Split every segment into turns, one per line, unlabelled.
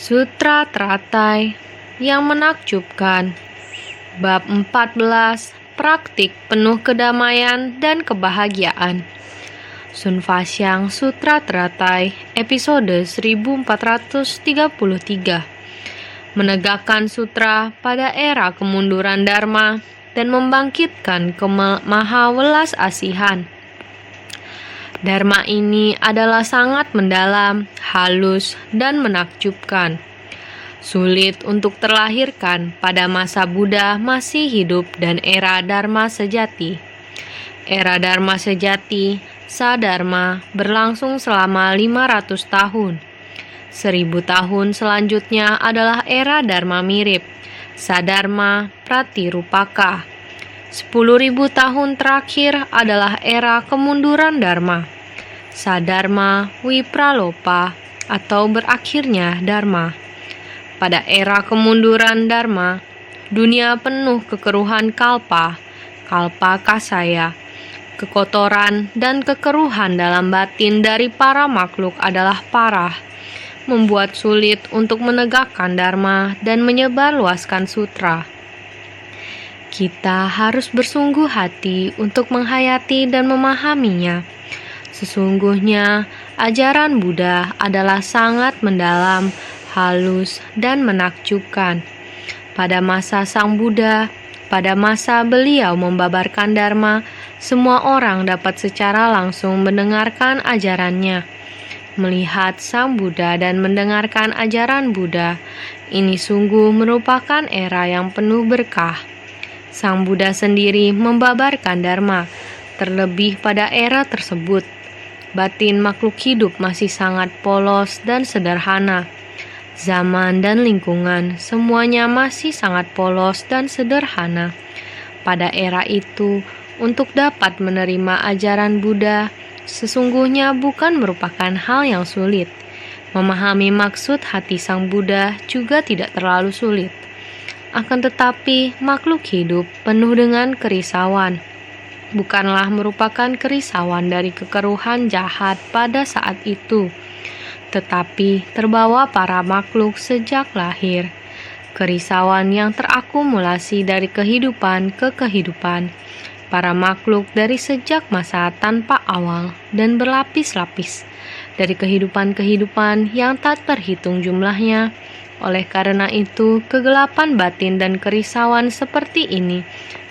Sutra Teratai yang menakjubkan. Bab 14, Praktik penuh kedamaian dan kebahagiaan. Sun Faxiang Sutra Teratai, episode 1433. Menegakkan sutra pada era kemunduran Dharma dan membangkitkan kemahawelas asihan. Dharma ini adalah sangat mendalam, halus, dan menakjubkan. Sulit untuk terlahirkan pada masa Buddha masih hidup dan era Dharma sejati. Era Dharma sejati, Sadharma, berlangsung selama 500 tahun. 1000 tahun selanjutnya adalah era Dharma mirip, Sadharma Pratirupaka. 10.000 tahun terakhir adalah era kemunduran Dharma, Sadharma Wipralopa atau berakhirnya Dharma. Pada era kemunduran Dharma, dunia penuh kekeruhan kalpa kasaya. Kekotoran dan kekeruhan dalam batin dari para makhluk adalah parah, membuat sulit untuk menegakkan Dharma dan menyebarluaskan sutra. Kita harus bersungguh hati untuk menghayati dan memahaminya. Sesungguhnya, ajaran Buddha adalah sangat mendalam, halus, dan menakjubkan. Pada masa Sang Buddha, pada masa beliau membabarkan Dharma, semua orang dapat secara langsung mendengarkan ajarannya. Melihat Sang Buddha dan mendengarkan ajaran Buddha, ini sungguh merupakan era yang penuh berkah. Sang Buddha sendiri membabarkan Dharma, terlebih pada era tersebut. Batin makhluk hidup masih sangat polos dan sederhana. Zaman dan lingkungan semuanya masih sangat polos dan sederhana. Pada era itu, untuk dapat menerima ajaran Buddha, sesungguhnya bukan merupakan hal yang sulit. Memahami maksud hati Sang Buddha juga tidak terlalu sulit. Akan tetapi, makhluk hidup penuh dengan kerisauan. Bukanlah merupakan kerisauan dari kekeruhan jahat pada saat itu, tetapi terbawa para makhluk sejak lahir. Kerisauan yang terakumulasi dari kehidupan ke kehidupan. Para makhluk dari sejak masa tanpa awal dan berlapis-lapis. Dari kehidupan-kehidupan yang tak terhitung jumlahnya. Oleh karena itu, kegelapan batin dan kerisauan seperti ini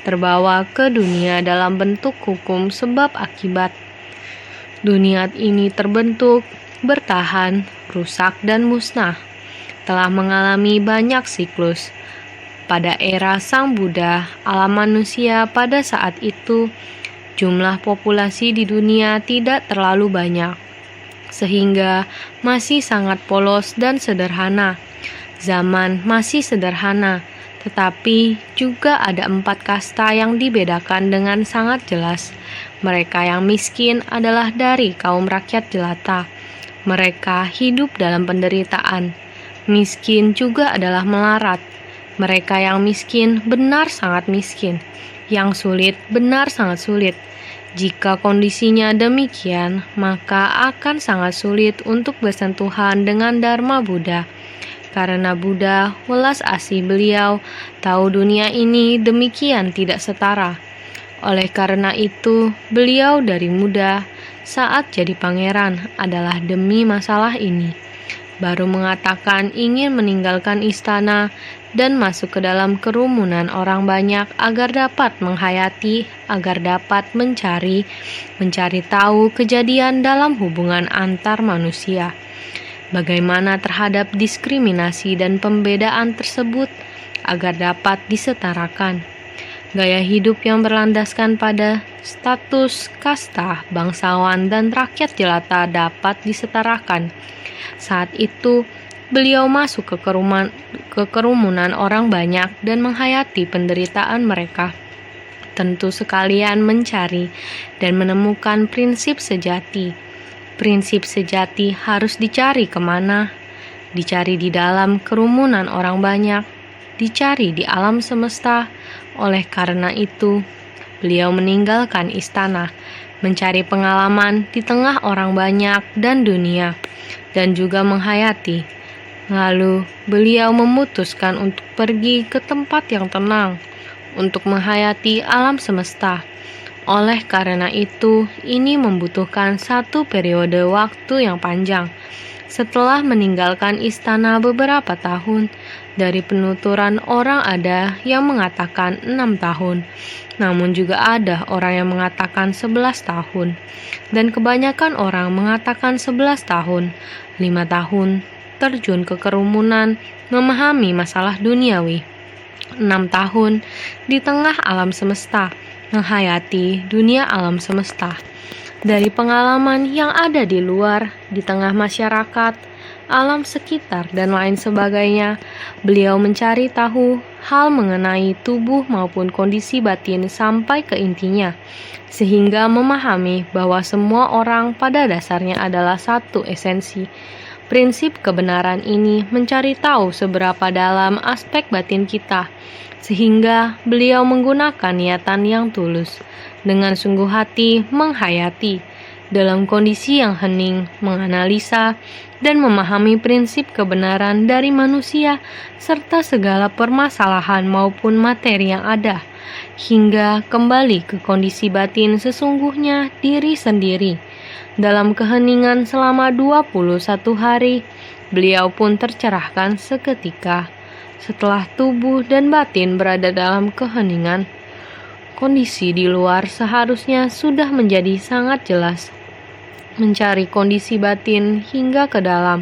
terbawa ke dunia dalam bentuk hukum sebab akibat. Dunia ini terbentuk, bertahan, rusak, dan musnah. Telah mengalami banyak siklus. Pada era Sang Buddha, alam manusia pada saat itu, jumlah populasi di dunia tidak terlalu banyak, sehingga masih sangat polos dan sederhana. Zaman masih sederhana, tetapi juga ada 4 kasta yang dibedakan dengan sangat jelas. Mereka yang miskin adalah dari kaum rakyat jelata. Mereka hidup dalam penderitaan. Miskin juga adalah melarat. Mereka yang miskin benar sangat miskin. Yang sulit benar sangat sulit. Jika kondisinya demikian, maka akan sangat sulit untuk bersentuhan dengan Dharma Buddha. Karena Buddha, welas asih beliau, tahu dunia ini demikian tidak setara. Oleh karena itu, beliau dari muda, saat jadi pangeran adalah demi masalah ini. Baru mengatakan ingin meninggalkan istana dan masuk ke dalam kerumunan orang banyak agar dapat menghayati, agar dapat mencari tahu kejadian dalam hubungan antar manusia. Bagaimana terhadap diskriminasi dan pembedaan tersebut agar dapat disetarakan. Gaya hidup yang berlandaskan pada status kasta, bangsawan, dan rakyat jelata dapat disetarakan. Saat itu, beliau masuk ke kerumunan orang banyak dan menghayati penderitaan mereka. Tentu sekalian mencari dan menemukan prinsip sejati. Prinsip sejati harus dicari kemana? Dicari di dalam kerumunan orang banyak, dicari di alam semesta. Oleh karena itu, beliau meninggalkan istana, mencari pengalaman di tengah orang banyak dan dunia, dan juga menghayati Lalu beliau memutuskan untuk pergi ke tempat yang tenang untuk menghayati alam semesta. Oleh karena itu, ini membutuhkan satu periode waktu yang panjang. Setelah meninggalkan istana beberapa tahun, dari penuturan orang ada yang mengatakan 6 tahun, namun juga ada orang yang mengatakan 11 tahun, dan kebanyakan orang mengatakan 11 tahun, 5 tahun, terjun ke kerumunan, memahami masalah duniawi. 6 tahun di tengah alam semesta, menghayati dunia alam semesta. Dari pengalaman yang ada di luar, di tengah masyarakat, alam sekitar, dan lain sebagainya, beliau mencari tahu hal mengenai tubuh maupun kondisi batin sampai ke intinya, sehingga memahami bahwa semua orang pada dasarnya adalah satu esensi. Prinsip kebenaran ini mencari tahu seberapa dalam aspek batin kita, sehingga beliau menggunakan niatan yang tulus, dengan sungguh hati menghayati, dalam kondisi yang hening, menganalisa, dan memahami prinsip kebenaran dari manusia, serta segala permasalahan maupun materi yang ada, hingga kembali ke kondisi batin sesungguhnya diri sendiri. Dalam keheningan selama 21 hari, beliau pun tercerahkan seketika. Setelah tubuh dan batin berada dalam keheningan, kondisi di luar seharusnya sudah menjadi sangat jelas. Mencari kondisi batin hingga ke dalam.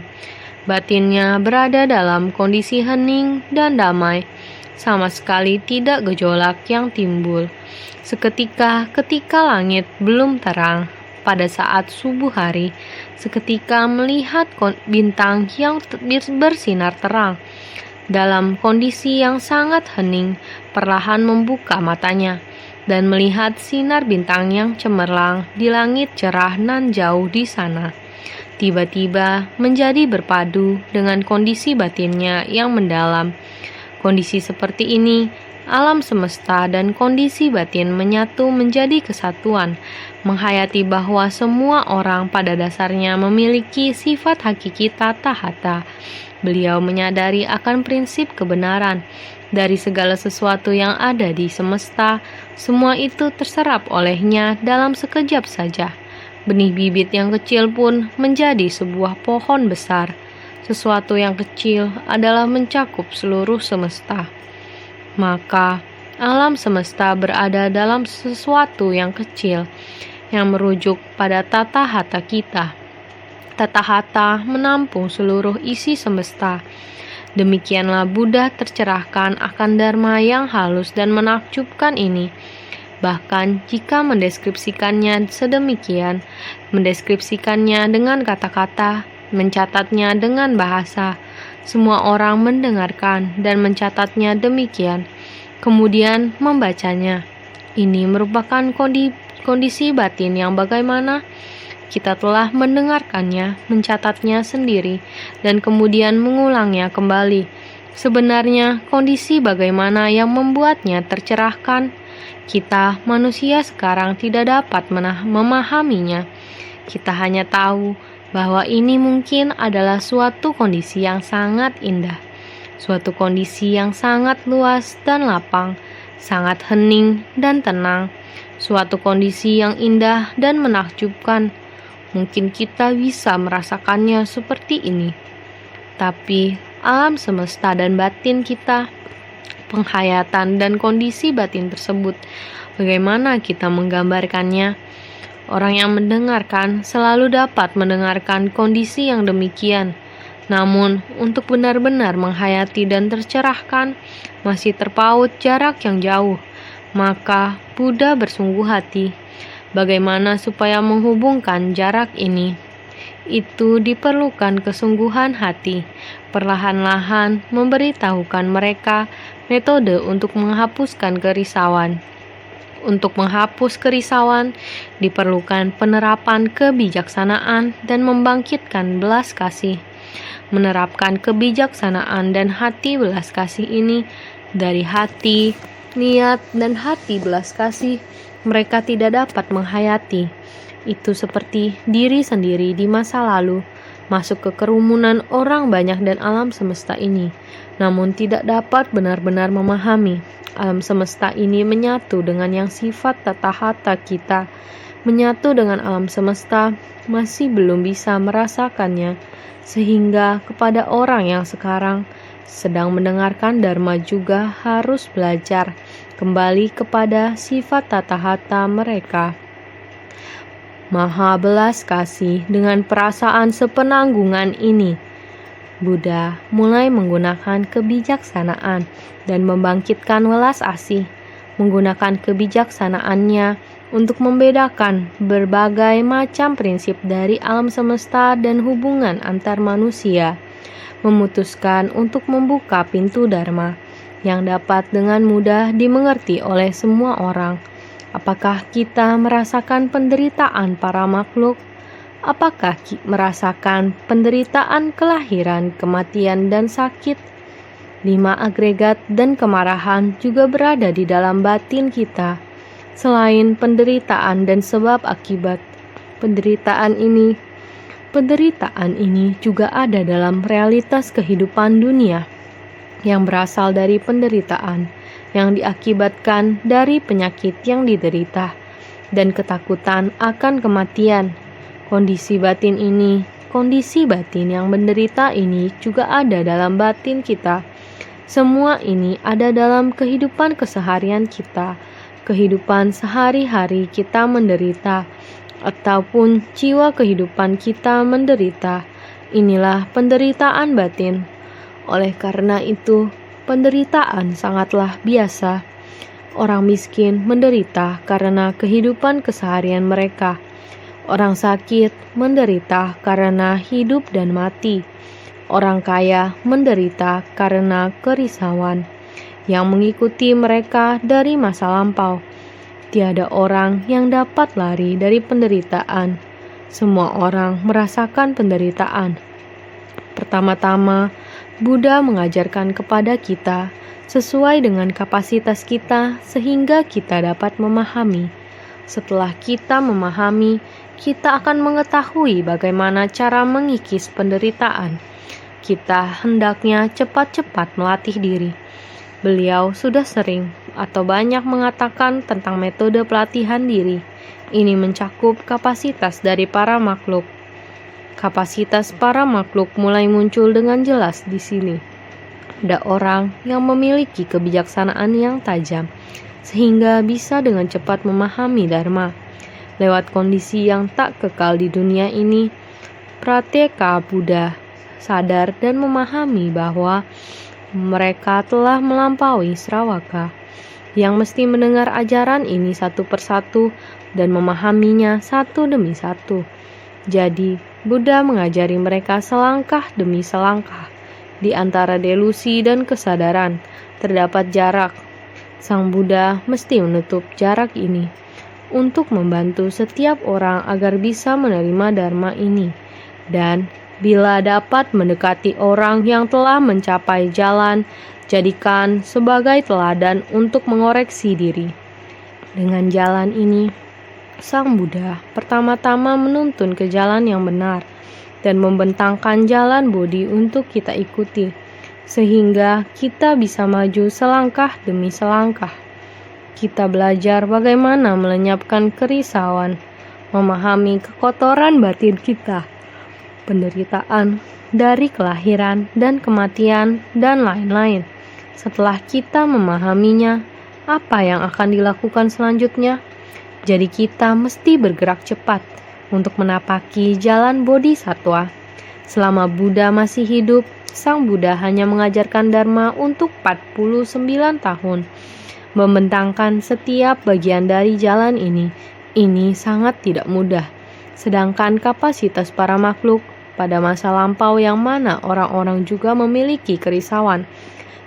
Batinnya berada dalam kondisi hening dan damai. Sama sekali tidak gejolak yang timbul. Seketika ketika langit belum terang, pada saat subuh hari, seketika melihat bintang yang bersinar terang. Dalam kondisi yang sangat hening, perlahan membuka matanya dan melihat sinar bintang yang cemerlang di langit cerah nan jauh di sana. Tiba-tiba menjadi berpadu dengan kondisi batinnya yang mendalam. Kondisi seperti ini, alam semesta dan kondisi batin menyatu menjadi kesatuan, menghayati bahwa semua orang pada dasarnya memiliki sifat hakiki tata hata. Beliau menyadari akan prinsip kebenaran dari segala sesuatu yang ada di semesta. Semua itu terserap olehnya dalam sekejap saja. Benih bibit yang kecil pun menjadi sebuah pohon besar. Sesuatu yang kecil adalah mencakup seluruh semesta. Maka alam semesta berada dalam sesuatu yang kecil yang merujuk pada tata hata kita. Tata hata menampung seluruh isi semesta. Demikianlah Buddha tercerahkan akan dharma yang halus dan menakjubkan ini. Bahkan jika mendeskripsikannya sedemikian, mendeskripsikannya dengan kata-kata, mencatatnya dengan bahasa, semua orang mendengarkan dan mencatatnya demikian, kemudian membacanya. Ini merupakan kondisi batin yang bagaimana kita telah mendengarkannya, mencatatnya sendiri, dan kemudian mengulangnya kembali. Sebenarnya kondisi bagaimana yang membuatnya tercerahkan? Kita manusia sekarang tidak dapat memahaminya. Kita hanya tahu bahwa ini mungkin adalah suatu kondisi yang sangat indah, suatu kondisi yang sangat luas dan lapang, sangat hening dan tenang, suatu kondisi yang indah dan menakjubkan. Mungkin kita bisa merasakannya seperti ini, tapi alam semesta dan batin kita, penghayatan dan kondisi batin tersebut, bagaimana kita menggambarkannya? Orang yang mendengarkan selalu dapat mendengarkan kondisi yang demikian. Namun, untuk benar-benar menghayati dan tercerahkan, masih terpaut jarak yang jauh. Maka, Buddha bersungguh hati. Bagaimana supaya menghubungkan jarak ini? Itu diperlukan kesungguhan hati. Perlahan-lahan memberitahukan mereka metode untuk menghapuskan kerisauan. Untuk menghapus kerisauan, diperlukan penerapan kebijaksanaan dan membangkitkan belas kasih. Menerapkan kebijaksanaan dan hati belas kasih ini dari hati, niat, dan hati belas kasih, mereka tidak dapat menghayati. Itu seperti diri sendiri di masa lalu. masuk ke kerumunan orang banyak dan alam semesta ini, namun tidak dapat benar-benar memahami. Alam semesta ini menyatu dengan yang sifat tata hata kita, menyatu dengan alam semesta, masih belum bisa merasakannya, sehingga kepada orang yang sekarang sedang mendengarkan Dharma juga harus belajar kembali kepada sifat tata hata mereka. Maha belas kasih dengan perasaan sepenanggungan ini, Buddha mulai menggunakan kebijaksanaan dan membangkitkan welas asih, menggunakan kebijaksanaannya untuk membedakan berbagai macam prinsip dari alam semesta dan hubungan antar manusia, memutuskan untuk membuka pintu Dharma yang dapat dengan mudah dimengerti oleh semua orang. Apakah kita merasakan penderitaan para makhluk? Apakah merasakan penderitaan kelahiran, kematian, dan sakit? 5 agregat dan kemarahan juga berada di dalam batin kita. Selain penderitaan dan sebab akibat, penderitaan ini juga ada dalam realitas kehidupan dunia yang berasal dari penderitaan yang diakibatkan dari penyakit yang diderita dan ketakutan akan kematian. Kondisi batin yang menderita ini juga ada dalam batin kita. Semua ini ada dalam kehidupan keseharian kita, kehidupan sehari-hari kita menderita, ataupun jiwa kehidupan kita menderita. Inilah penderitaan batin. Oleh karena itu, penderitaan sangatlah biasa. Orang miskin menderita karena kehidupan keseharian mereka. Orang sakit menderita karena hidup dan mati. Orang kaya menderita karena kerisauan yang mengikuti mereka dari masa lampau. Tiada orang yang dapat lari dari penderitaan. Semua orang merasakan penderitaan. Pertama-tama, Buddha mengajarkan kepada kita sesuai dengan kapasitas kita sehingga kita dapat memahami. Setelah kita memahami, kita akan mengetahui bagaimana cara mengikis penderitaan. Kita hendaknya cepat-cepat melatih diri. Beliau sudah sering atau banyak mengatakan tentang metode pelatihan diri. Ini mencakup kapasitas dari para makhluk. Kapasitas para makhluk mulai muncul dengan jelas di sini. Ada orang yang memiliki kebijaksanaan yang tajam, sehingga bisa dengan cepat memahami Dharma. Lewat kondisi yang tak kekal di dunia ini, Pratyeka Buddha sadar dan memahami bahwa mereka telah melampaui Sravaka, yang mesti mendengar ajaran ini satu persatu dan memahaminya satu demi satu. Jadi, Buddha mengajari mereka selangkah demi selangkah. Di antara delusi dan kesadaran, terdapat jarak. Sang Buddha mesti menutup jarak ini untuk membantu setiap orang agar bisa menerima Dharma ini. Dan bila dapat mendekati orang yang telah mencapai jalan, jadikan sebagai teladan untuk mengoreksi diri. Dengan jalan ini, Sang Buddha pertama-tama menuntun ke jalan yang benar dan membentangkan jalan Bodhi untuk kita ikuti, sehingga kita bisa maju selangkah demi selangkah. Kita belajar bagaimana melenyapkan kerisauan, memahami kekotoran batin kita, penderitaan dari kelahiran dan kematian, dan lain-lain. Setelah kita memahaminya, apa yang akan dilakukan selanjutnya? Jadi kita mesti bergerak cepat untuk menapaki jalan Bodhisattva. Selama Buddha masih hidup, Sang Buddha hanya mengajarkan Dharma untuk 49 tahun. Membentangkan setiap bagian dari jalan ini sangat tidak mudah. Sedangkan kapasitas para makhluk pada masa lampau yang mana orang-orang juga memiliki kerisauan.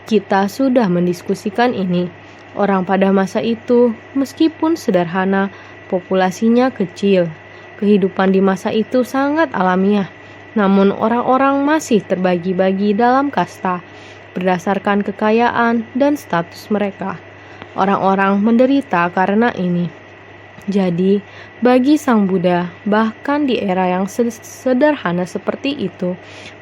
Kita sudah mendiskusikan ini. Orang pada masa itu, meskipun sederhana, populasinya kecil. Kehidupan di masa itu sangat alamiah. Namun orang-orang masih terbagi-bagi dalam kasta, berdasarkan kekayaan dan status mereka. Orang-orang menderita karena ini. Jadi, bagi Sang Buddha, bahkan di era yang sederhana seperti itu,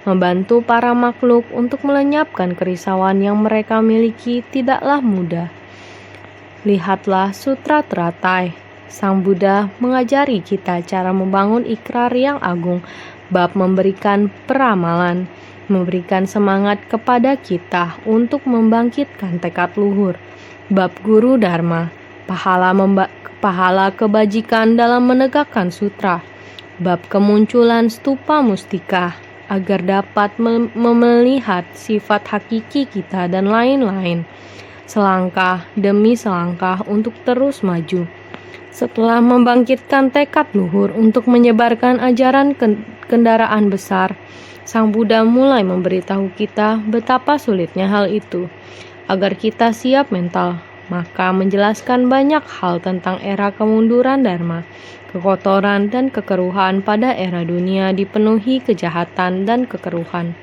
membantu para makhluk untuk melenyapkan kerisauan yang mereka miliki tidaklah mudah. Lihatlah Sutra Teratai. Sang Buddha mengajari kita cara membangun ikrar yang agung, bab memberikan peramalan, memberikan semangat kepada kita untuk membangkitkan tekad luhur, bab Guru Dharma, pahala kebajikan dalam menegakkan sutra, bab kemunculan stupa mustika, agar dapat melihat sifat hakiki kita dan lain-lain, selangkah demi selangkah untuk terus maju. Setelah membangkitkan tekad luhur untuk menyebarkan ajaran kendaraan besar, Sang Buddha mulai memberitahu kita betapa sulitnya hal itu, agar kita siap mental. Maka menjelaskan banyak hal tentang era kemunduran Dharma, kekotoran dan kekeruhan pada era dunia dipenuhi kejahatan dan kekeruhan.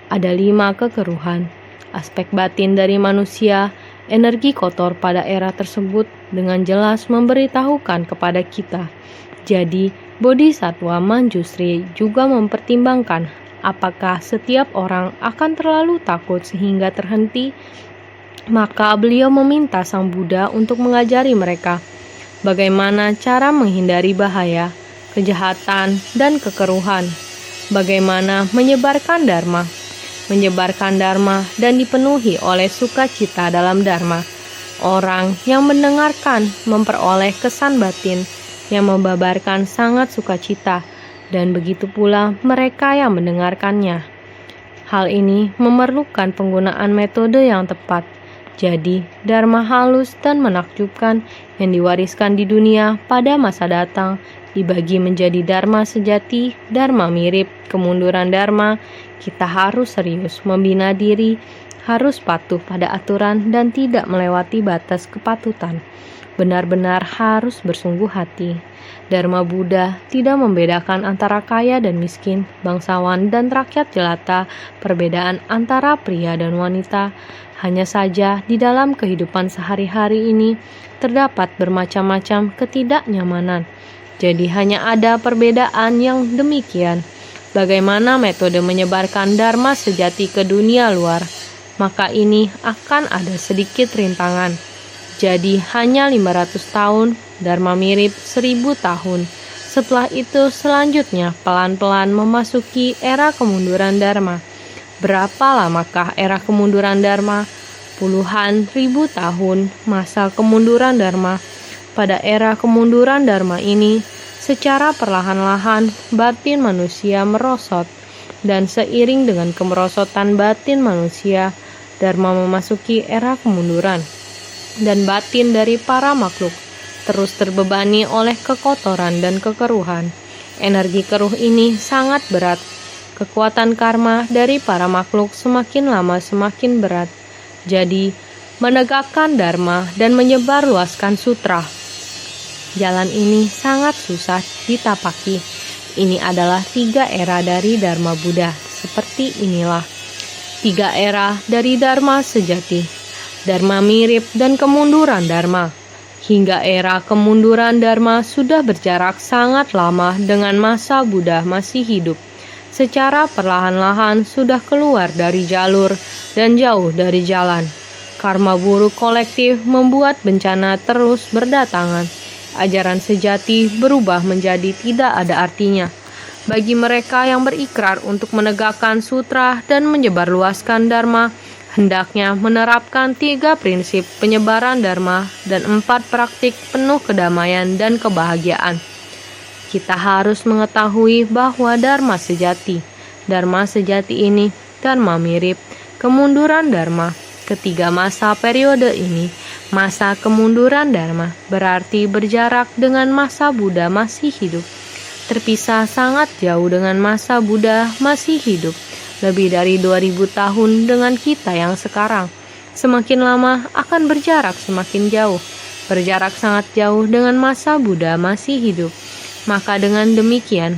Ada 5 kekeruhan, aspek batin dari manusia, energi kotor pada era tersebut dengan jelas memberitahukan kepada kita. Jadi, Bodhisattva Manjusri juga mempertimbangkan apakah setiap orang akan terlalu takut sehingga terhenti. Maka beliau meminta Sang Buddha untuk mengajari mereka bagaimana cara menghindari bahaya, kejahatan, dan kekeruhan, bagaimana menyebarkan Dharma dan dipenuhi oleh sukacita dalam Dharma. Orang yang mendengarkan memperoleh kesan batin yang membabarkan sangat sukacita, dan begitu pula mereka yang mendengarkannya. Hal ini memerlukan penggunaan metode yang tepat. Jadi, Dharma halus dan menakjubkan yang diwariskan di dunia pada masa datang dibagi menjadi Dharma sejati, Dharma mirip, kemunduran Dharma. Kita harus serius membina diri, harus patuh pada aturan dan tidak melewati batas kepatutan. Benar-benar harus bersungguh hati. Dharma Buddha tidak membedakan antara kaya dan miskin, bangsawan dan rakyat jelata, perbedaan antara pria dan wanita. Hanya saja di dalam kehidupan sehari-hari ini terdapat bermacam-macam ketidaknyamanan. Jadi hanya ada perbedaan yang demikian. Bagaimana metode menyebarkan Dharma sejati ke dunia luar? Maka ini akan ada sedikit rintangan. Jadi hanya 500 tahun, Dharma mirip 1000 tahun. Setelah itu selanjutnya pelan-pelan memasuki era kemunduran Dharma. Berapa lamakah era kemunduran Dharma? Puluhan ribu tahun masa kemunduran Dharma. Pada era kemunduran Dharma ini, secara perlahan-lahan batin manusia merosot, dan seiring dengan kemerosotan batin manusia, Dharma memasuki era kemunduran, dan batin dari para makhluk terus terbebani oleh kekotoran dan kekeruhan. Energi keruh ini sangat berat. Kekuatan karma dari para makhluk semakin lama semakin berat. Jadi, menegakkan Dharma dan menyebarluaskan sutra. Jalan ini sangat susah ditapaki. Ini adalah 3 era dari Dharma Buddha. Seperti inilah 3 era dari Dharma sejati, Dharma mirip dan kemunduran Dharma. Hingga era kemunduran Dharma sudah berjarak sangat lama dengan masa Buddha masih hidup. Secara perlahan-lahan sudah keluar dari jalur dan jauh dari jalan. Karma buruk kolektif membuat bencana terus berdatangan. Ajaran sejati berubah menjadi tidak ada artinya. Bagi mereka yang berikrar untuk menegakkan sutra dan menyebarluaskan Dharma, hendaknya menerapkan 3 prinsip penyebaran Dharma dan 4 praktik penuh kedamaian dan kebahagiaan. Kita harus mengetahui bahwa Dharma sejati ini, Dharma mirip, kemunduran Dharma. Ketiga masa periode ini, masa kemunduran Dharma, berarti berjarak dengan masa Buddha masih hidup. Terpisah sangat jauh dengan masa Buddha masih hidup. Lebih dari 2000 tahun dengan kita yang sekarang. Semakin lama akan berjarak semakin jauh. Berjarak sangat jauh dengan masa Buddha masih hidup. Maka dengan demikian,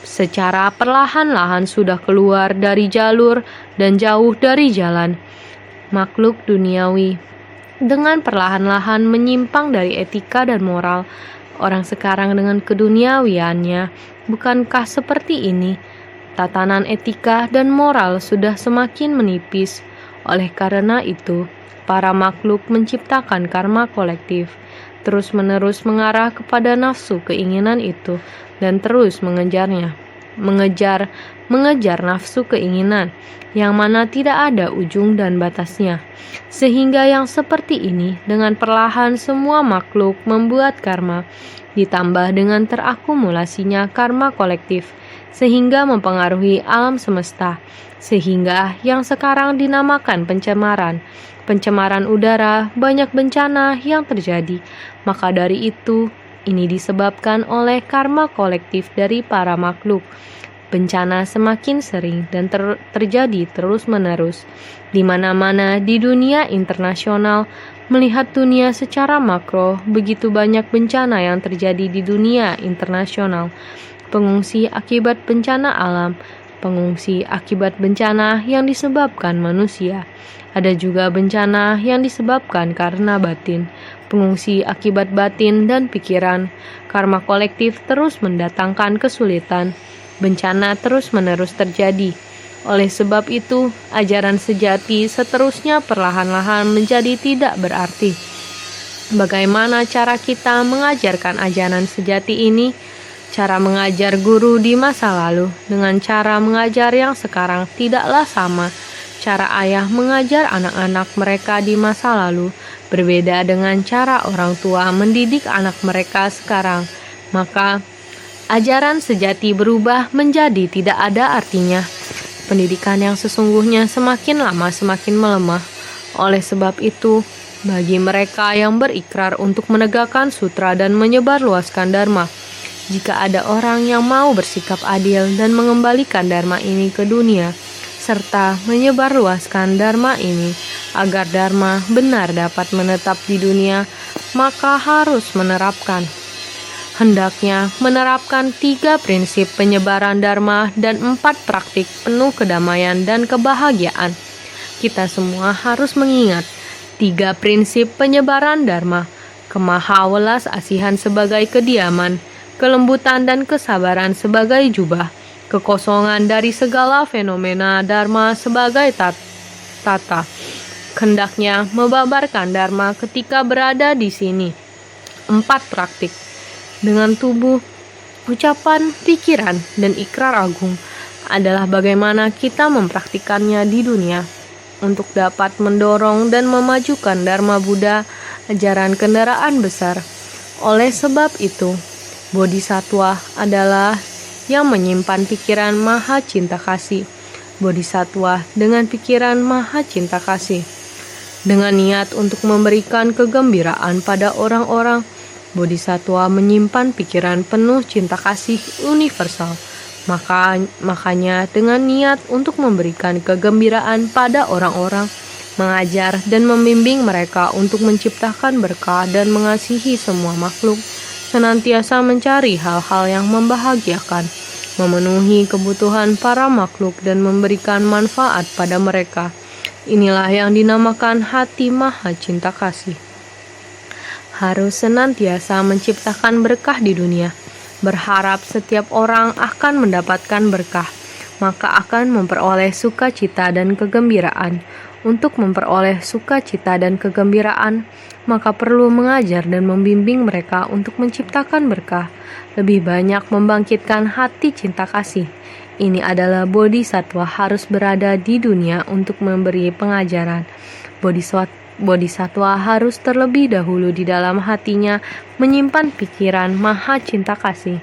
secara perlahan-lahan sudah keluar dari jalur dan jauh dari jalan. Makhluk duniawi dengan perlahan-lahan menyimpang dari etika dan moral, Orang sekarang dengan keduniawiannya, bukankah seperti ini? Tatanan etika dan moral sudah semakin menipis. Oleh karena itu, para makhluk menciptakan karma kolektif, terus-menerus mengarah kepada nafsu keinginan itu dan terus mengejarnya. Mengejar nafsu keinginan yang mana tidak ada ujung dan batasnya. Sehingga yang seperti ini dengan perlahan semua makhluk membuat karma, ditambah dengan terakumulasinya karma kolektif, sehingga mempengaruhi alam semesta, sehingga yang sekarang dinamakan pencemaran udara, banyak bencana yang terjadi. Maka dari itu, ini disebabkan oleh karma kolektif dari para makhluk. Bencana semakin sering dan terjadi terus-menerus di mana-mana di dunia internasional. Melihat dunia secara makro, begitu banyak bencana yang terjadi di dunia internasional. Pengungsi akibat bencana alam, pengungsi akibat bencana yang disebabkan manusia. Ada juga bencana yang disebabkan karena batin, pengungsi akibat batin dan pikiran. Karma kolektif terus mendatangkan kesulitan. Bencana terus-menerus terjadi. Oleh sebab itu, ajaran sejati seterusnya perlahan-lahan menjadi tidak berarti. Bagaimana cara kita mengajarkan ajaran sejati ini? Cara mengajar guru di masa lalu dengan cara mengajar yang sekarang tidaklah sama. Cara ayah mengajar anak-anak mereka di masa lalu berbeda dengan cara orang tua mendidik anak mereka sekarang. Maka ajaran sejati berubah menjadi tidak ada artinya. Pendidikan yang sesungguhnya semakin lama semakin melemah. Oleh sebab itu, bagi mereka yang berikrar untuk menegakkan sutra dan menyebarluaskan dharma, jika ada orang yang mau bersikap adil dan mengembalikan dharma ini ke dunia, serta menyebarluaskan dharma ini agar dharma benar dapat menetap di dunia, maka harus hendaknya menerapkan 3 prinsip penyebaran dharma dan 4 praktik penuh kedamaian dan kebahagiaan. Kita semua harus mengingat 3 prinsip penyebaran dharma: kemahawelas asihan sebagai kediaman, kelembutan dan kesabaran sebagai jubah, kekosongan dari segala fenomena dharma sebagai tata. Hendaknya membabarkan dharma ketika berada di sini. 4 praktik dengan tubuh, ucapan, pikiran, dan ikrar agung adalah bagaimana kita mempraktikannya di dunia untuk dapat mendorong dan memajukan Dharma Buddha, ajaran kendaraan besar. Oleh sebab itu, Bodhisattva adalah yang menyimpan pikiran maha cinta kasih. Bodhisattva dengan pikiran maha cinta kasih, dengan niat untuk memberikan kegembiraan pada orang-orang, Bodhisattva menyimpan pikiran penuh cinta kasih universal. Makanya dengan niat untuk memberikan kegembiraan pada orang-orang, mengajar dan membimbing mereka untuk menciptakan berkah dan mengasihi semua makhluk, senantiasa mencari hal-hal yang membahagiakan, memenuhi kebutuhan para makhluk dan memberikan manfaat pada mereka. Inilah yang dinamakan hati maha cinta kasih. Harus senantiasa menciptakan berkah di dunia, berharap setiap orang akan mendapatkan berkah, maka akan memperoleh sukacita dan kegembiraan. Untuk memperoleh sukacita dan kegembiraan, maka perlu mengajar dan membimbing mereka untuk menciptakan berkah, lebih banyak membangkitkan hati cinta kasih. Ini adalah Bodhisattva harus berada di dunia untuk memberi pengajaran. Bodhisattva harus terlebih dahulu di dalam hatinya menyimpan pikiran maha cinta kasih.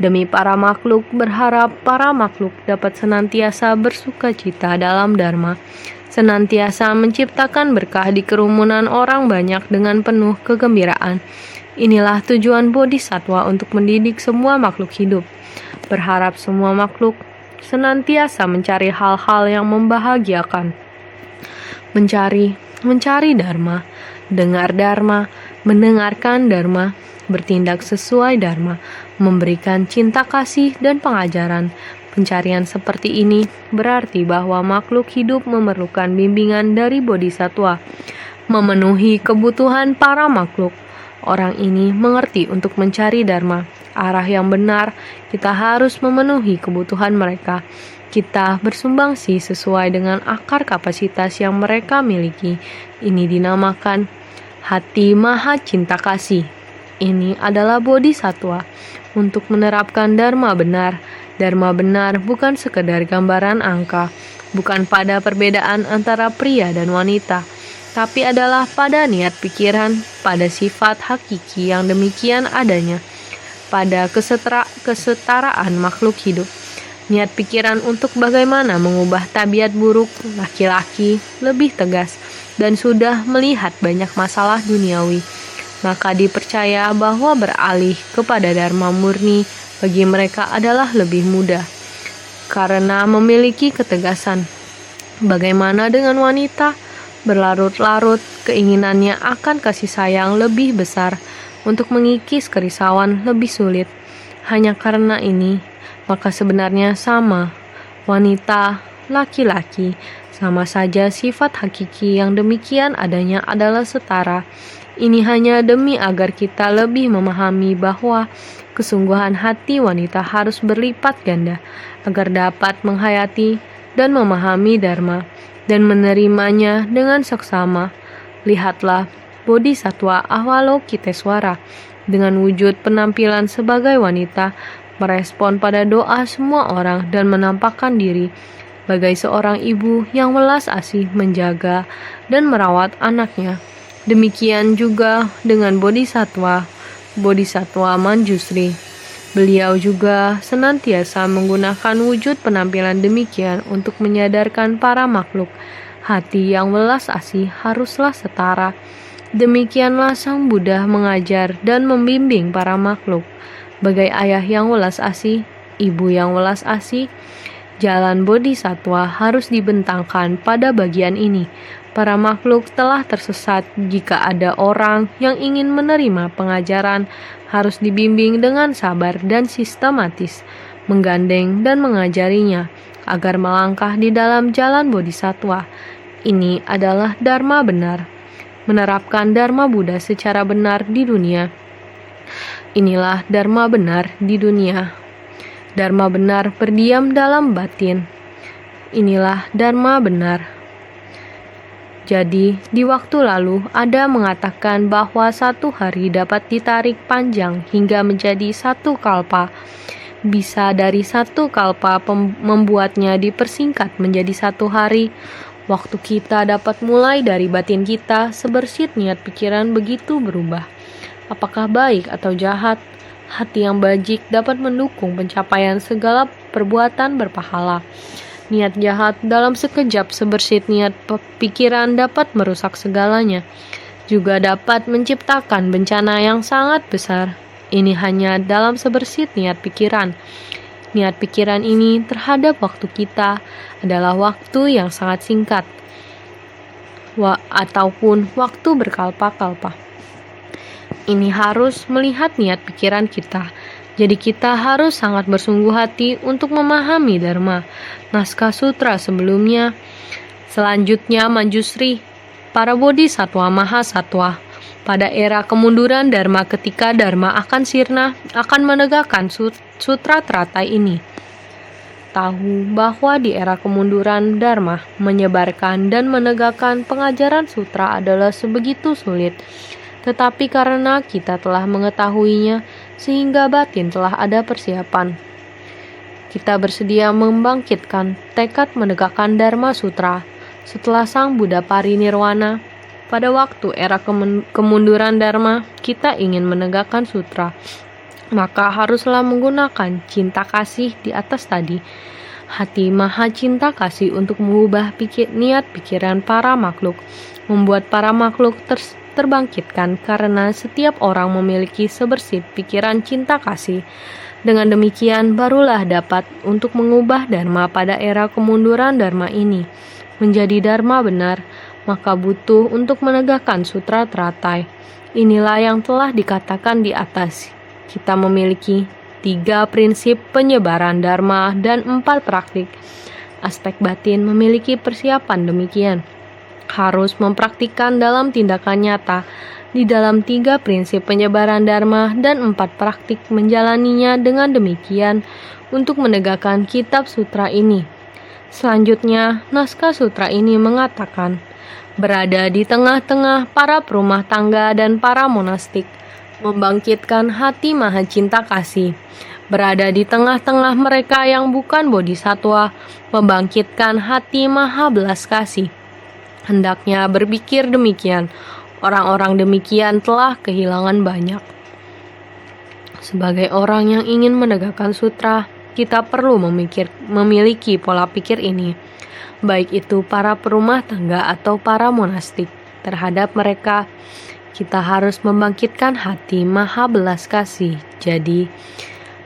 Demi para makhluk, berharap para makhluk dapat senantiasa bersukacita dalam dharma, senantiasa menciptakan berkah di kerumunan orang banyak dengan penuh kegembiraan. Inilah tujuan Bodhisattva untuk mendidik semua makhluk hidup. Berharap semua makhluk senantiasa mencari hal-hal yang membahagiakan. Mencari dharma, dengar dharma, mendengarkan dharma, bertindak sesuai dharma, memberikan cinta kasih dan pengajaran. Pencarian seperti ini berarti bahwa makhluk hidup memerlukan bimbingan dari Bodhisattva, memenuhi kebutuhan para makhluk. orang ini mengerti untuk mencari dharma, arah yang benar. Kita harus memenuhi kebutuhan mereka. Kita bersumbangsi sesuai dengan akar kapasitas yang mereka miliki. Ini dinamakan hati maha cinta kasih. Ini adalah bodhisattva untuk menerapkan dharma benar. Dharma benar bukan sekedar gambaran angka, bukan pada perbedaan antara pria dan wanita, tapi adalah pada niat pikiran, pada sifat hakiki yang demikian adanya, pada kesetaraan makhluk hidup. Niat pikiran untuk bagaimana mengubah tabiat buruk laki-laki lebih tegas dan sudah melihat banyak masalah duniawi, maka dipercaya bahwa beralih kepada dharma murni bagi mereka adalah lebih mudah karena memiliki ketegasan. Bagaimana dengan wanita? Berlarut-larut keinginannya akan kasih sayang lebih besar, untuk mengikis kerisauan lebih sulit. Hanya karena ini, maka sebenarnya sama. Wanita, laki-laki, sama saja sifat hakiki yang demikian adanya adalah setara. Ini hanya demi agar kita lebih memahami bahwa kesungguhan hati wanita harus berlipat ganda, agar dapat menghayati dan memahami dharma, dan menerimanya dengan seksama. Lihatlah Bodhisattva Avalokiteswara dengan wujud penampilan sebagai wanita, merespon pada doa semua orang dan menampakkan diri sebagai seorang ibu yang welas asih menjaga dan merawat anaknya. Demikian juga dengan Bodhisattva Manjusri. Beliau juga senantiasa menggunakan wujud penampilan demikian untuk menyadarkan para makhluk. Hati yang welas asih haruslah setara. Demikianlah Sang Buddha mengajar dan membimbing para makhluk. Bagai ayah yang welas asih, ibu yang welas asih, jalan bodhisattva harus dibentangkan pada bagian ini. Para makhluk telah tersesat. Jika ada orang yang ingin menerima pengajaran, harus dibimbing dengan sabar dan sistematis, menggandeng dan mengajarinya agar melangkah di dalam jalan bodhisattva. Ini adalah dharma benar. Menerapkan dharma Buddha secara benar di dunia. Inilah dharma benar di dunia. Dharma benar berdiam dalam batin. Inilah dharma benar. Jadi, di waktu lalu ada mengatakan bahwa satu hari dapat ditarik panjang hingga menjadi satu kalpa. Bisa dari satu kalpa membuatnya dipersingkat menjadi satu hari. Waktu kita dapat mulai dari batin kita, sebersit niat pikiran begitu berubah. Apakah baik atau jahat? Hati yang bajik dapat mendukung pencapaian segala perbuatan berpahala. Niat jahat dalam sekejap sebersit niat pikiran dapat merusak segalanya. Juga dapat menciptakan bencana yang sangat besar. Ini hanya dalam sebersit niat pikiran. Niat pikiran ini terhadap waktu kita adalah waktu yang sangat singkat, ataupun waktu berkalpa-kalpa. Ini harus melihat niat pikiran kita. Jadi kita harus sangat bersungguh hati untuk memahami dharma. Naskah sutra sebelumnya. Selanjutnya Manjusri, para bodhisattva mahasatwa. Pada era kemunduran dharma, ketika dharma akan sirna, akan menegakkan sutra teratai ini. Tahu bahwa di era kemunduran dharma, menyebarkan dan menegakkan pengajaran sutra adalah sebegitu sulit. Tetapi karena kita telah mengetahuinya, sehingga batin telah ada persiapan. Kita bersedia membangkitkan tekad menegakkan Dharma Sutra setelah Sang Buddha parinirwana. Pada waktu era kemunduran Dharma, kita ingin menegakkan sutra, maka haruslah menggunakan cinta kasih di atas tadi. Hati maha cinta kasih untuk mengubah niat pikiran para makhluk, membuat para makhluk terbangkitkan karena setiap orang memiliki sebersit pikiran cinta kasih. Dengan demikian barulah dapat untuk mengubah dharma pada era kemunduran dharma ini menjadi dharma benar. Maka butuh untuk menegakkan sutra teratai. Inilah yang telah dikatakan di atas. Kita memiliki 3 prinsip penyebaran dharma dan 4 praktik. Aspek batin memiliki persiapan demikian. Harus mempraktikkan dalam tindakan nyata di dalam 3 prinsip penyebaran Dharma dan 4 praktik menjalaninya dengan demikian untuk menegakkan kitab sutra ini. Selanjutnya, naskah sutra ini mengatakan, berada di tengah-tengah para perumah tangga dan para monastik, membangkitkan hati maha cinta kasih. Berada di tengah-tengah mereka yang bukan bodhisatwa, membangkitkan hati maha belas kasih. Hendaknya berpikir demikian. Orang-orang demikian telah kehilangan banyak. Sebagai orang yang ingin menegakkan sutra, kita perlu memiliki pola pikir ini, baik itu para perumah tangga atau para monastik. Terhadap mereka, kita harus membangkitkan hati maha belas kasih. Jadi,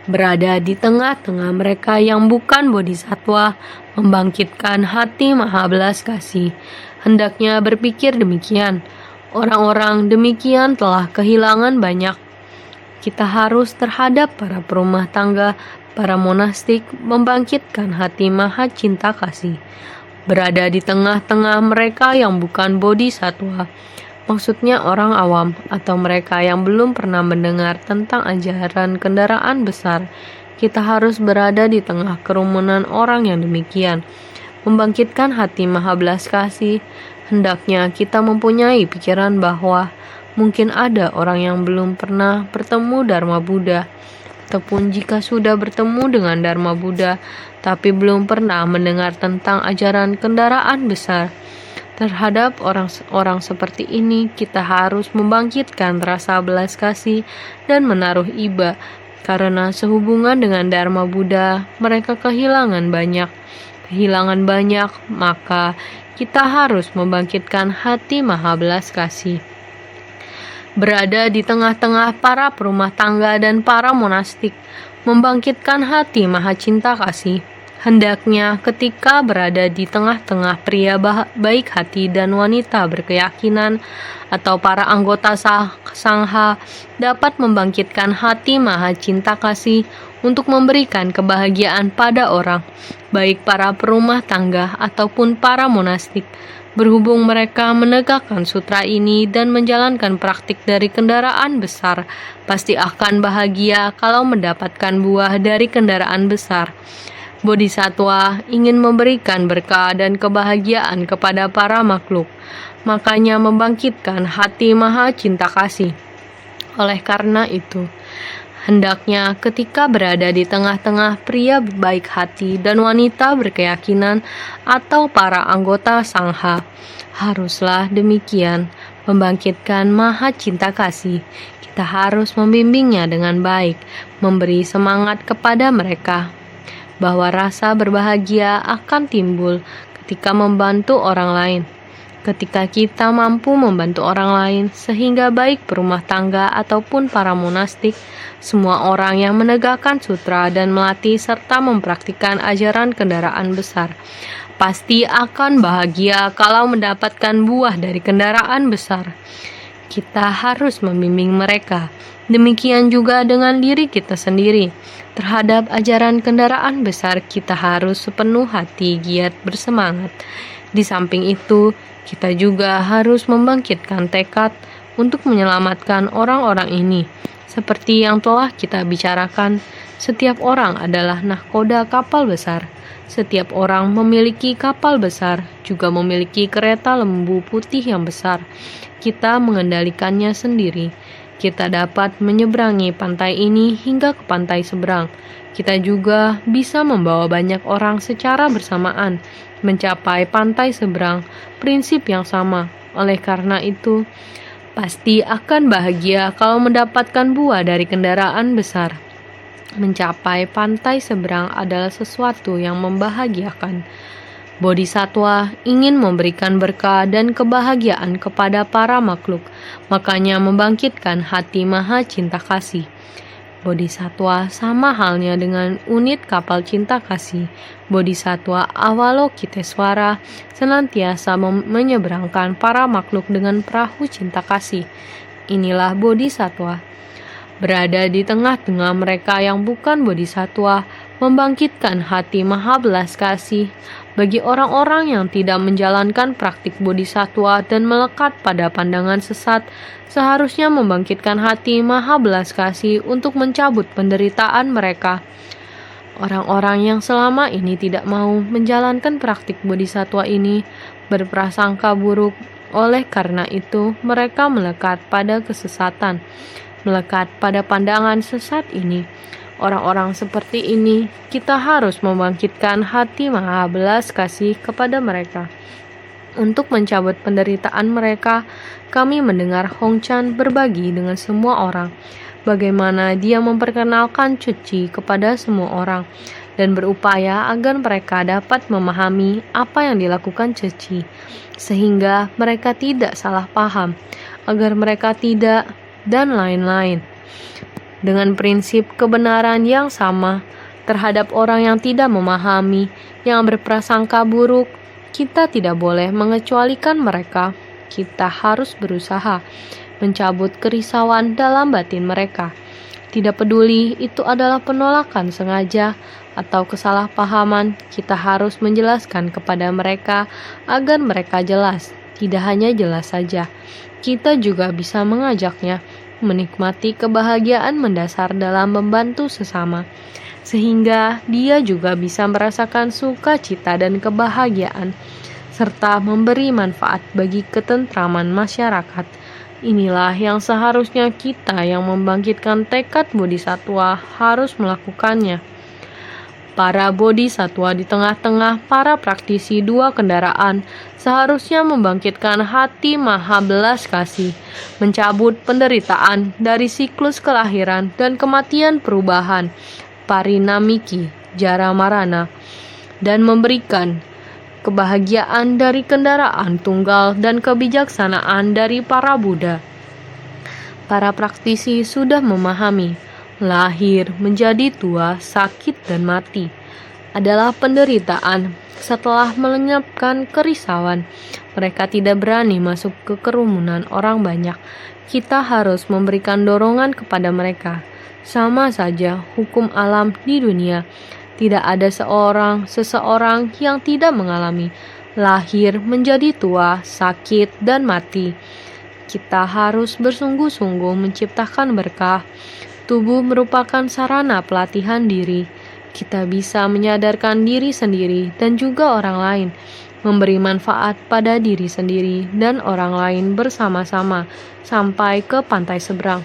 berada di tengah-tengah mereka yang bukan bodhisatwa, membangkitkan hati maha belas kasih. Hendaknya berpikir demikian. Orang-orang demikian telah kehilangan banyak. Kita harus terhadap para perumah tangga, para monastik, membangkitkan hati maha cinta kasih. Berada di tengah-tengah mereka yang bukan bodhisatwa, maksudnya orang awam atau mereka yang belum pernah mendengar tentang ajaran kendaraan besar. Kita harus berada di tengah kerumunan orang yang demikian, membangkitkan hati maha belas kasih. Hendaknya kita mempunyai pikiran bahwa mungkin ada orang yang belum pernah bertemu Dharma Buddha, ataupun jika sudah bertemu dengan Dharma Buddha, tapi belum pernah mendengar tentang ajaran kendaraan besar. Terhadap orang-orang seperti ini, kita harus membangkitkan rasa belas kasih dan menaruh iba, karena sehubungan dengan Dharma Buddha, mereka kehilangan banyak. Maka kita harus membangkitkan hati maha belas kasih. Berada di tengah-tengah para perumah tangga dan para monastik, membangkitkan hati maha cinta kasih. Hendaknya ketika berada di tengah-tengah pria baik hati dan wanita berkeyakinan atau para anggota sangha dapat membangkitkan hati maha cinta kasih untuk memberikan kebahagiaan pada orang, baik para perumah tangga ataupun para monastik. Berhubung mereka menegakkan sutra ini dan menjalankan praktik dari kendaraan besar, pasti akan bahagia kalau mendapatkan buah dari kendaraan besar. Bodhisatwa ingin memberikan berkah dan kebahagiaan kepada para makhluk, makanya membangkitkan hati maha cinta kasih. Oleh karena itu, hendaknya ketika berada di tengah-tengah pria baik hati dan wanita berkeyakinan atau para anggota sangha, haruslah demikian, membangkitkan maha cinta kasih. Kita harus membimbingnya dengan baik, memberi semangat kepada mereka, bahwa rasa berbahagia akan timbul ketika membantu orang lain. Ketika kita mampu membantu orang lain, sehingga baik perumah tangga ataupun para monastik, semua orang yang menegakkan sutra dan melatih serta mempraktikkan ajaran kendaraan besar, pasti akan bahagia kalau mendapatkan buah dari kendaraan besar. Kita harus membimbing mereka. Demikian juga dengan diri kita sendiri. Terhadap ajaran kendaraan besar, kita harus sepenuh hati giat bersemangat. Di samping itu, kita juga harus membangkitkan tekad untuk menyelamatkan orang-orang ini. Seperti yang telah kita bicarakan, setiap orang adalah nahkoda kapal besar. Setiap orang memiliki kapal besar, juga memiliki kereta lembu putih yang besar. Kita mengendalikannya sendiri. Kita dapat menyeberangi pantai ini hingga ke pantai seberang. Kita juga bisa membawa banyak orang secara bersamaan mencapai pantai seberang, prinsip yang sama. Oleh karena itu, pasti akan bahagia kalau mendapatkan buah dari kendaraan besar. Mencapai pantai seberang adalah sesuatu yang membahagiakan. Bodhisatwa ingin memberikan berkah dan kebahagiaan kepada para makhluk, makanya membangkitkan hati maha cinta kasih. Bodhisatwa sama halnya dengan unit kapal cinta kasih. Bodhisatwa Avalokitesvara senantiasa menyeberangkan para makhluk dengan perahu cinta kasih. Inilah Bodhisatwa. Berada di tengah-tengah mereka yang bukan bodhisatwa, membangkitkan hati maha belas kasih bagi orang-orang yang tidak menjalankan praktik bodhisattva dan melekat pada pandangan sesat, seharusnya membangkitkan hati maha belas kasih untuk mencabut penderitaan mereka. Orang-orang yang selama ini tidak mau menjalankan praktik bodhisattva ini berprasangka buruk. Oleh karena itu, mereka melekat pada kesesatan, melekat pada pandangan sesat ini. Orang-orang seperti ini, kita harus membangkitkan hati maha belas kasih kepada mereka. Untuk mencabut penderitaan mereka, kami mendengar Hong Chan berbagi dengan semua orang bagaimana dia memperkenalkan cuci kepada semua orang dan berupaya agar mereka dapat memahami apa yang dilakukan cuci, sehingga mereka tidak salah paham, agar mereka tidak, dan lain-lain. Dengan prinsip kebenaran yang sama terhadap orang yang tidak memahami, yang berprasangka buruk, kita tidak boleh mengecualikan mereka. Kita harus berusaha mencabut kerisauan dalam batin mereka. Tidak peduli itu adalah penolakan sengaja atau kesalahpahaman, kita harus menjelaskan kepada mereka agar mereka jelas. Tidak hanya jelas saja, kita juga bisa mengajaknya menikmati kebahagiaan mendasar dalam membantu sesama, sehingga dia juga bisa merasakan sukacita dan kebahagiaan, serta memberi manfaat bagi ketentraman masyarakat. Inilah yang seharusnya kita yang membangkitkan tekad bodhisattva harus melakukannya. Para bodhisattva di tengah-tengah para praktisi dua kendaraan seharusnya membangkitkan hati maha belas kasih, mencabut penderitaan dari siklus kelahiran dan kematian perubahan, parinamiki, jara marana, dan memberikan kebahagiaan dari kendaraan tunggal dan kebijaksanaan dari para Buddha. Para praktisi sudah memahami, lahir, menjadi tua, sakit, dan mati adalah penderitaan. Setelah melenyapkan kerisauan, mereka tidak berani masuk ke kerumunan orang banyak. Kita harus memberikan dorongan kepada mereka. Sama saja hukum alam di dunia. Tidak ada seseorang yang tidak mengalami lahir, menjadi tua, sakit, dan mati. Kita harus bersungguh-sungguh menciptakan berkah. Tubuh merupakan sarana pelatihan diri. Kita bisa menyadarkan diri sendiri dan juga orang lain, memberi manfaat pada diri sendiri dan orang lain bersama-sama sampai ke pantai seberang.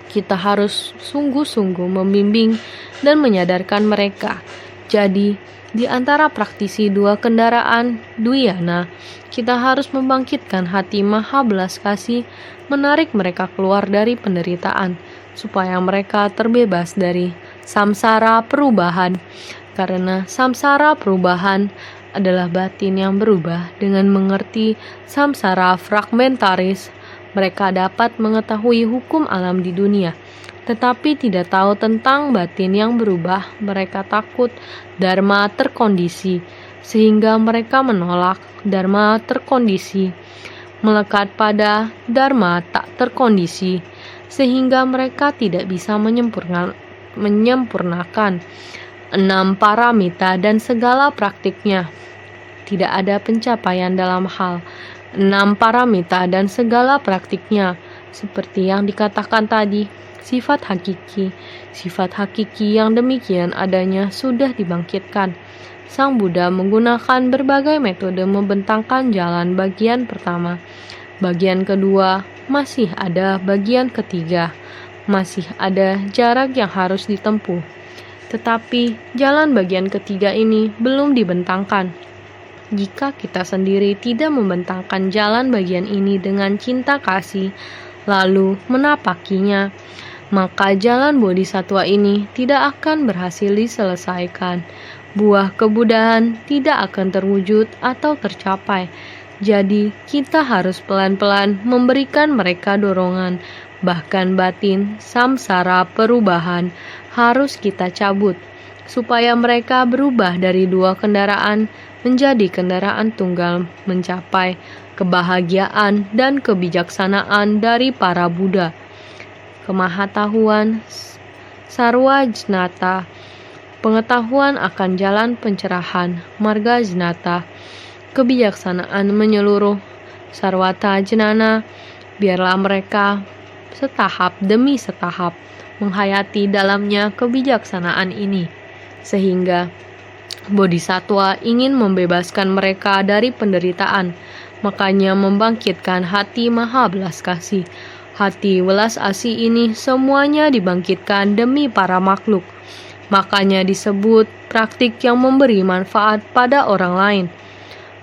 Kita harus sungguh-sungguh membimbing dan menyadarkan mereka. Jadi, di antara praktisi dua kendaraan Dhyana, kita harus membangkitkan hati maha belas kasih, menarik mereka keluar dari penderitaan, supaya mereka terbebas dari samsara perubahan. Karena samsara perubahan adalah batin yang berubah. Dengan mengerti samsara fragmentaris, mereka dapat mengetahui hukum alam di dunia, tetapi tidak tahu tentang batin yang berubah. Mereka takut dharma terkondisi, sehingga mereka menolak dharma terkondisi, melekat pada dharma tak terkondisi, sehingga mereka tidak bisa menyempurnakan 6 paramita dan segala praktiknya. Tidak ada pencapaian dalam hal 6 paramita dan segala praktiknya, seperti yang dikatakan tadi. Sifat hakiki yang demikian adanya sudah dibangkitkan. Sang Buddha menggunakan berbagai metode membentangkan jalan bagian pertama. Bagian kedua, masih ada bagian ketiga. Masih ada jarak yang harus ditempuh. Tetapi jalan bagian ketiga ini belum dibentangkan. Jika kita sendiri tidak membentangkan jalan bagian ini dengan cinta kasih, lalu menapakinya, maka jalan bodhisattva ini tidak akan berhasil diselesaikan. Buah kebudahan tidak akan terwujud atau tercapai. Jadi, kita harus pelan-pelan memberikan mereka dorongan. Bahkan batin, samsara perubahan harus kita cabut, supaya mereka berubah dari dua kendaraan menjadi kendaraan tunggal, mencapai kebahagiaan dan kebijaksanaan dari para Buddha. Kemahatahuan sarwajnata pengetahuan akan jalan pencerahan, marga jenata, kebijaksanaan menyeluruh, sarwata jenana, biarlah mereka setahap demi setahap menghayati dalamnya kebijaksanaan ini, sehingga Bodhisattva ingin membebaskan mereka dari penderitaan, makanya membangkitkan hati maha belas kasih. Hati welas asih ini semuanya dibangkitkan demi para makhluk, makanya disebut praktik yang memberi manfaat pada orang lain.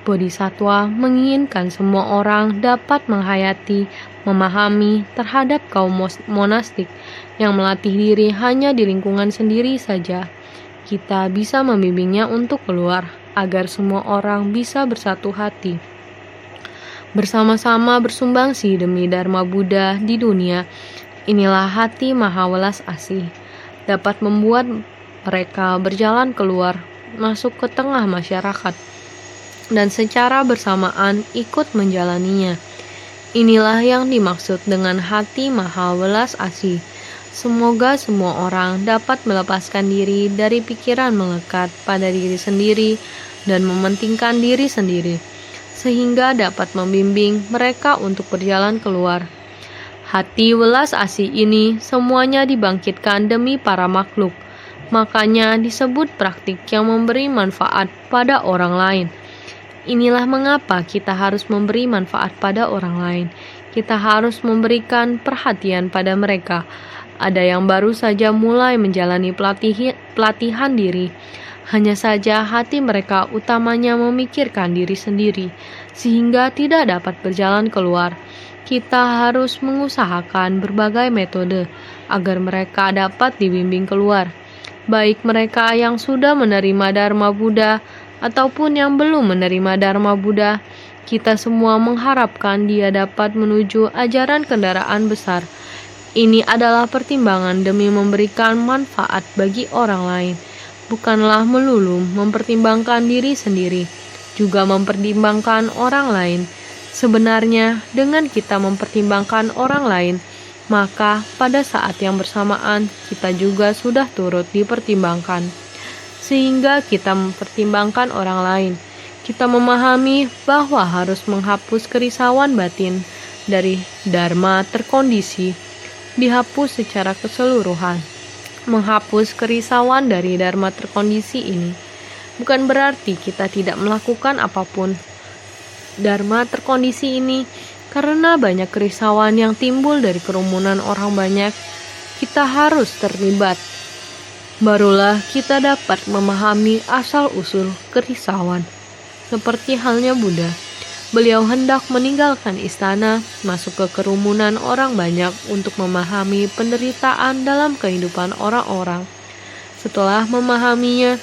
Bodhisattva menginginkan semua orang dapat menghayati, memahami terhadap kaum monastik yang melatih diri hanya di lingkungan sendiri saja. Kita bisa membimbingnya untuk keluar, agar semua orang bisa bersatu hati, bersama-sama bersumbangsi demi Dharma Buddha di dunia. Inilah hati maha welas asih, dapat membuat mereka berjalan keluar, masuk ke tengah masyarakat, dan secara bersamaan ikut menjalaninya. Inilah yang dimaksud dengan hati maha welas asih. Semoga semua orang dapat melepaskan diri dari pikiran melekat pada diri sendiri dan mementingkan diri sendiri, sehingga dapat membimbing mereka untuk berjalan keluar. Hati welas asih ini semuanya dibangkitkan demi para makhluk, makanya disebut praktik yang memberi manfaat pada orang lain. Inilah mengapa kita harus memberi manfaat pada orang lain. Kita harus memberikan perhatian pada mereka. Ada yang baru saja mulai menjalani pelatihan diri. Hanya saja hati mereka utamanya memikirkan diri sendiri, sehingga tidak dapat berjalan keluar. Kita harus mengusahakan berbagai metode agar mereka dapat dibimbing keluar. Baik mereka yang sudah menerima Dharma Buddha ataupun yang belum menerima Dharma Buddha, kita semua mengharapkan dia dapat menuju ajaran kendaraan besar. Ini adalah pertimbangan demi memberikan manfaat bagi orang lain, bukanlah melulu mempertimbangkan diri sendiri, juga mempertimbangkan orang lain. Sebenarnya, dengan kita mempertimbangkan orang lain, maka pada saat yang bersamaan kita juga sudah turut dipertimbangkan. Sehingga kita mempertimbangkan orang lain, kita memahami bahwa harus menghapus kerisauan batin dari dharma terkondisi, dihapus secara keseluruhan. Menghapus kerisauan dari dharma terkondisi ini bukan berarti kita tidak melakukan apapun. Dharma terkondisi ini karena banyak kerisauan yang timbul dari kerumunan orang banyak, kita harus terlibat. Barulah kita dapat memahami asal-usul kerisauan. Seperti halnya Buddha, beliau hendak meninggalkan istana, masuk ke kerumunan orang banyak untuk memahami penderitaan dalam kehidupan orang-orang. Setelah memahaminya,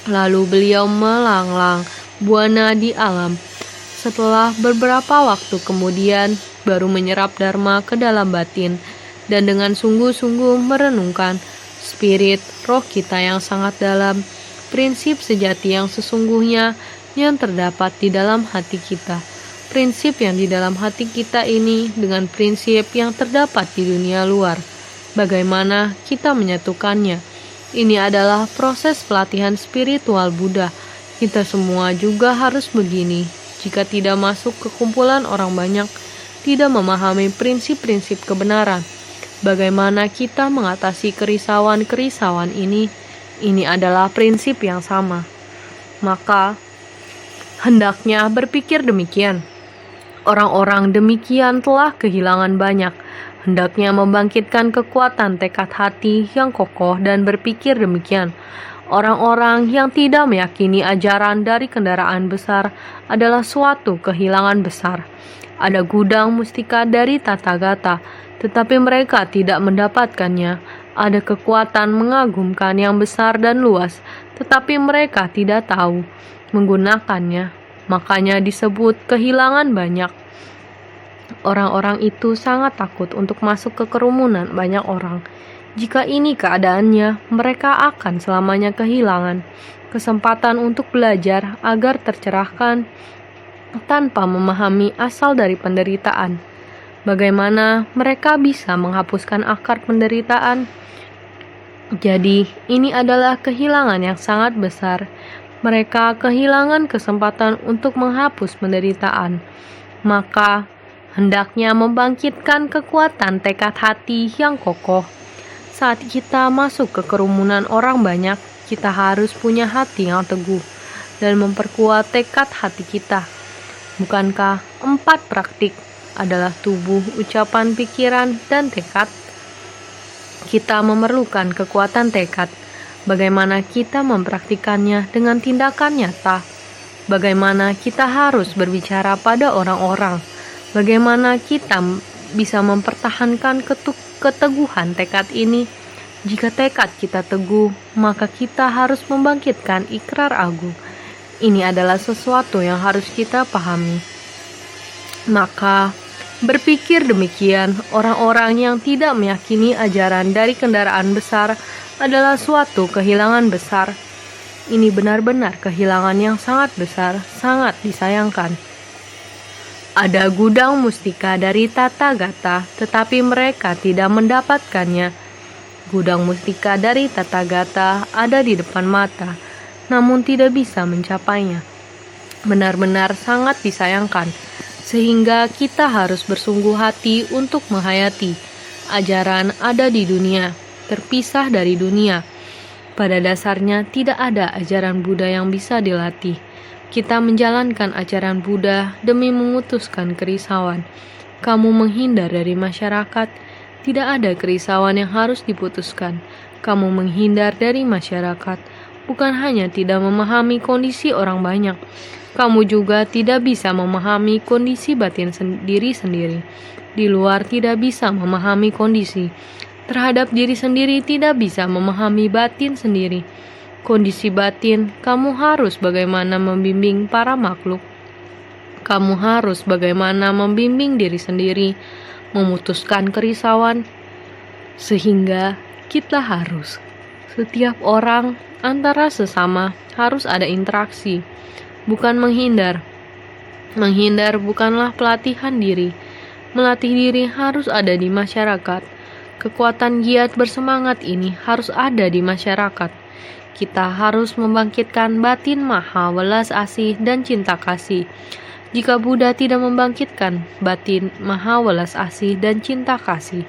lalu beliau melanglang buana di alam. Setelah beberapa waktu kemudian, baru menyerap dharma ke dalam batin, dan dengan sungguh-sungguh merenungkan spirit roh kita yang sangat dalam, prinsip sejati yang sesungguhnya yang terdapat di dalam hati kita. Prinsip yang di dalam hati kita ini dengan prinsip yang terdapat di dunia luar. Bagaimana kita menyatukannya? Ini adalah proses pelatihan spiritual Buddha. Kita semua juga harus begini. Jika tidak masuk ke kumpulan orang banyak, tidak memahami prinsip-prinsip kebenaran, bagaimana kita mengatasi kerisauan-kerisauan ini adalah prinsip yang sama. Maka, hendaknya berpikir demikian. Orang-orang demikian telah kehilangan banyak. Hendaknya membangkitkan kekuatan tekad hati yang kokoh dan berpikir demikian. Orang-orang yang tidak meyakini ajaran dari kendaraan besar adalah suatu kehilangan besar. Ada gudang mustika dari Tathagata, tetapi mereka tidak mendapatkannya. Ada kekuatan mengagumkan yang besar dan luas, tetapi mereka tidak tahu menggunakannya. Makanya disebut kehilangan banyak. Orang-orang itu sangat takut untuk masuk ke kerumunan banyak orang. Jika ini keadaannya, mereka akan selamanya kehilangan kesempatan untuk belajar agar tercerahkan tanpa memahami asal dari penderitaan. Bagaimana mereka bisa menghapuskan akar penderitaan? Jadi, ini adalah kehilangan yang sangat besar. Mereka kehilangan kesempatan untuk menghapus penderitaan. Maka, hendaknya membangkitkan kekuatan tekad hati yang kokoh. Saat kita masuk ke kerumunan orang banyak, kita harus punya hati yang teguh dan memperkuat tekad hati kita. Bukankah 4 praktik adalah tubuh, ucapan, pikiran, dan tekad? Kita memerlukan kekuatan tekad. Bagaimana kita mempraktikannya dengan tindakan nyata? Bagaimana kita harus berbicara pada orang-orang? Bagaimana kita bisa mempertahankan keteguhan tekad ini? Jika tekad kita teguh, maka kita harus membangkitkan ikrar agung. Ini adalah sesuatu yang harus kita pahami. Maka, berpikir demikian, orang-orang yang tidak meyakini ajaran dari kendaraan besar adalah suatu kehilangan besar. Ini benar-benar kehilangan yang sangat besar, sangat disayangkan. Ada gudang mustika dari Tathagata, tetapi mereka tidak mendapatkannya. Gudang mustika dari Tathagata ada di depan mata, namun tidak bisa mencapainya. Benar-benar sangat disayangkan, sehingga kita harus bersungguh hati untuk menghayati. Ajaran ada di dunia, terpisah dari dunia. Pada dasarnya tidak ada ajaran Buddha yang bisa dilatih. Kita menjalankan ajaran Buddha demi memutuskan kerisauan. Kamu menghindar dari masyarakat, tidak ada kerisauan yang harus diputuskan. Kamu menghindar dari masyarakat, bukan hanya tidak memahami kondisi orang banyak, kamu juga tidak bisa memahami kondisi batin diri sendiri. Di luar tidak bisa memahami kondisi. Terhadap diri sendiri tidak bisa memahami batin sendiri. Kondisi batin, kamu harus bagaimana membimbing para makhluk. Kamu harus bagaimana membimbing diri sendiri, memutuskan kerisauan. Sehingga kita harus, setiap orang antara sesama harus ada interaksi, bukan menghindar. Menghindar bukanlah pelatihan diri. Melatih diri harus ada di masyarakat. Kekuatan giat bersemangat ini harus ada di masyarakat. Kita harus membangkitkan batin maha welas asih dan cinta kasih. Jika Buddha tidak membangkitkan batin maha welas asih dan cinta kasih,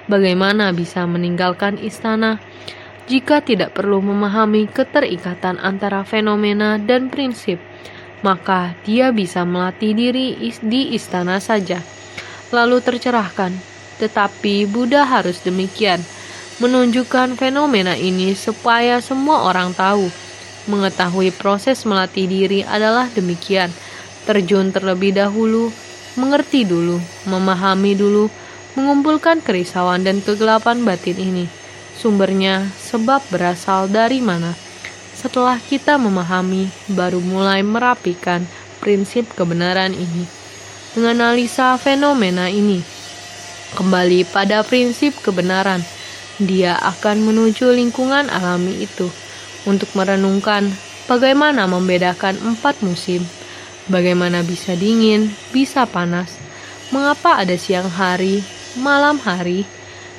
bagaimana bisa meninggalkan istana? Jika tidak perlu memahami keterikatan antara fenomena dan prinsip, maka dia bisa melatih diri di istana saja, lalu tercerahkan. Tetapi Buddha harus demikian, menunjukkan fenomena ini supaya semua orang tahu. Mengetahui proses melatih diri adalah demikian, terjun terlebih dahulu, mengerti dulu, memahami dulu, mengumpulkan kerisauan dan kegelapan batin ini. Sumbernya, sebab berasal dari mana. Setelah kita memahami, baru mulai merapikan prinsip kebenaran ini. Menganalisa fenomena ini, kembali pada prinsip kebenaran, dia akan menuju lingkungan alami itu untuk merenungkan bagaimana membedakan 4 musim, bagaimana bisa dingin, bisa panas, mengapa ada siang hari, malam hari,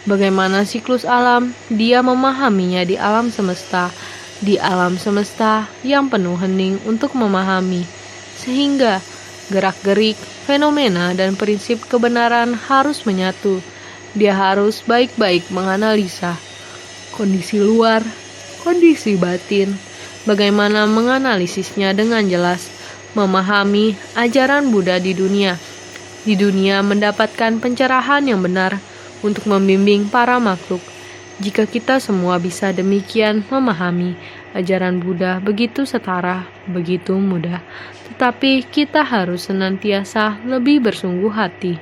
bagaimana siklus alam, dia memahaminya di alam semesta yang penuh hening untuk memahami, sehingga gerak-gerik, fenomena, dan prinsip kebenaran harus menyatu. Dia harus baik-baik menganalisa kondisi luar, kondisi batin, bagaimana menganalisisnya dengan jelas, memahami ajaran Buddha di dunia. Di dunia mendapatkan pencerahan yang benar untuk membimbing para makhluk. Jika kita semua bisa demikian memahami, ajaran Buddha begitu setara, begitu mudah. Tetapi kita harus senantiasa lebih bersungguh hati.